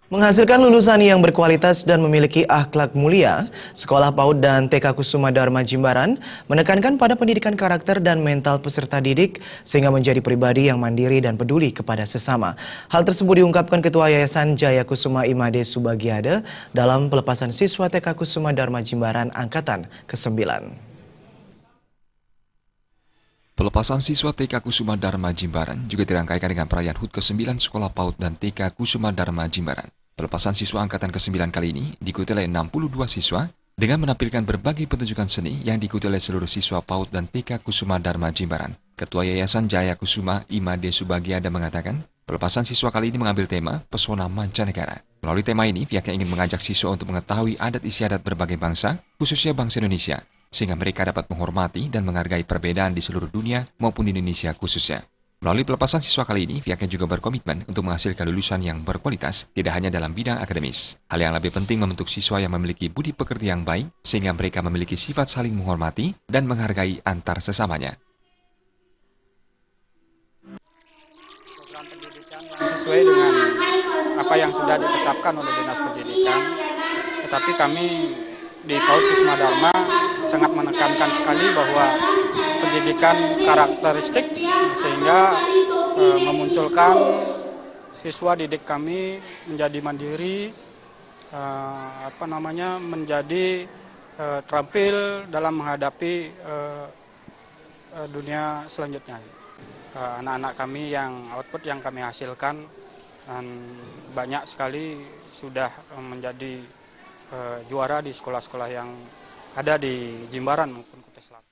Menghasilkan lulusan yang berkualitas dan memiliki akhlak mulia, Sekolah PAUD dan TK Kusuma Dharma Jimbaran menekankan pada pendidikan karakter dan mental peserta didik sehingga menjadi pribadi yang mandiri dan peduli kepada sesama. Hal tersebut diungkapkan Ketua Yayasan Jaya Kusuma Imade Subagiade dalam pelepasan siswa TK Kusuma Dharma Jimbaran Angkatan ke-9. Pelepasan siswa TK Kusuma Dharma Jimbaran juga dirangkaikan dengan perayaan HUT ke-9 Sekolah PAUD dan TK Kusuma Dharma Jimbaran. Pelepasan siswa angkatan ke-9 kali ini diikuti oleh 62 siswa dengan menampilkan berbagai pertunjukan seni yang diikuti oleh seluruh siswa PAUD dan TK Kusuma Dharma Jimbaran. Ketua Yayasan Jaya Kusuma Imade Subagiade mengatakan, pelepasan siswa kali ini mengambil tema Pesona Mancanegara. Melalui tema ini, pihaknya ingin mengajak siswa untuk mengetahui adat istiadat berbagai bangsa, khususnya bangsa Indonesia, sehingga mereka dapat menghormati dan menghargai perbedaan di seluruh dunia maupun di Indonesia khususnya. Melalui pelepasan siswa kali ini, pihaknya juga berkomitmen untuk menghasilkan lulusan yang berkualitas, tidak hanya dalam bidang akademis. Hal yang lebih penting membentuk siswa yang memiliki budi pekerti yang baik, sehingga mereka memiliki sifat saling menghormati dan menghargai antar sesamanya. Program pendidikan yang sesuai dengan apa yang sudah ditetapkan oleh Dinas Pendidikan, tetapi kami di PAUD Kusuma Dharma sangat menekankan sekali bahwa pendidikan karakteristik sehingga memunculkan siswa didik kami menjadi mandiri, menjadi terampil dalam menghadapi dunia selanjutnya. Anak-anak kami yang output yang kami hasilkan dan banyak sekali sudah menjadi juara di sekolah-sekolah yang ada di Jimbaran maupun Kutai Selatan.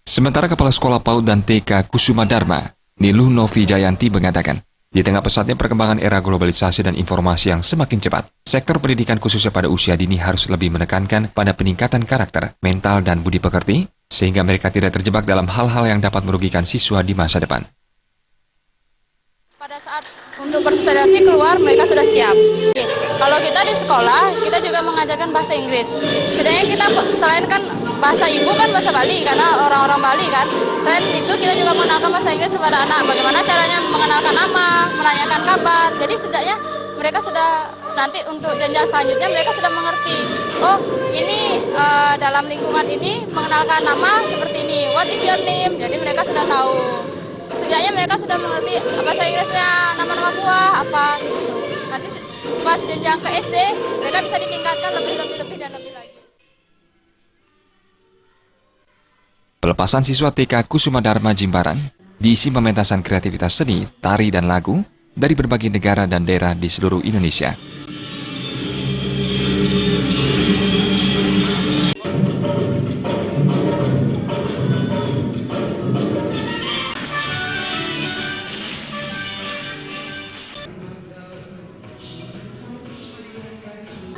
Sementara Kepala Sekolah PAUD dan TK Kusuma Dharma, Niluh Novi Jayanti mengatakan, di tengah pesatnya perkembangan era globalisasi dan informasi yang semakin cepat, sektor pendidikan khususnya pada usia dini harus lebih menekankan pada peningkatan karakter, mental, dan budi pekerti, sehingga mereka tidak terjebak dalam hal-hal yang dapat merugikan siswa di masa depan. Pada saat untuk bersosialisasi keluar, mereka sudah siap. Kalau kita di sekolah, kita juga mengajarkan bahasa Inggris. Sedangkan kita selain kan bahasa ibu kan bahasa Bali, karena orang-orang Bali kan. Selain itu kita juga mengenalkan bahasa Inggris kepada anak. Bagaimana caranya mengenalkan nama, menanyakan kabar. Jadi setidaknya mereka sudah nanti untuk jenjang selanjutnya mereka sudah mengerti. Oh ini dalam lingkungan ini mengenalkan nama seperti ini. What is your name? Jadi mereka sudah tahu. Setidaknya mereka sudah mengerti bahasa Inggrisnya, nama-nama buah, apa gitu. Nanti pas jenjang ke SD, mereka bisa ditingkatkan lebih dan lebih lagi. Pelepasan siswa TK Kusuma Dharma Jimbaran diisi pementasan kreativitas seni, tari, dan lagu dari berbagai negara dan daerah di seluruh Indonesia.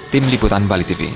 Tim Liputan Bali TV.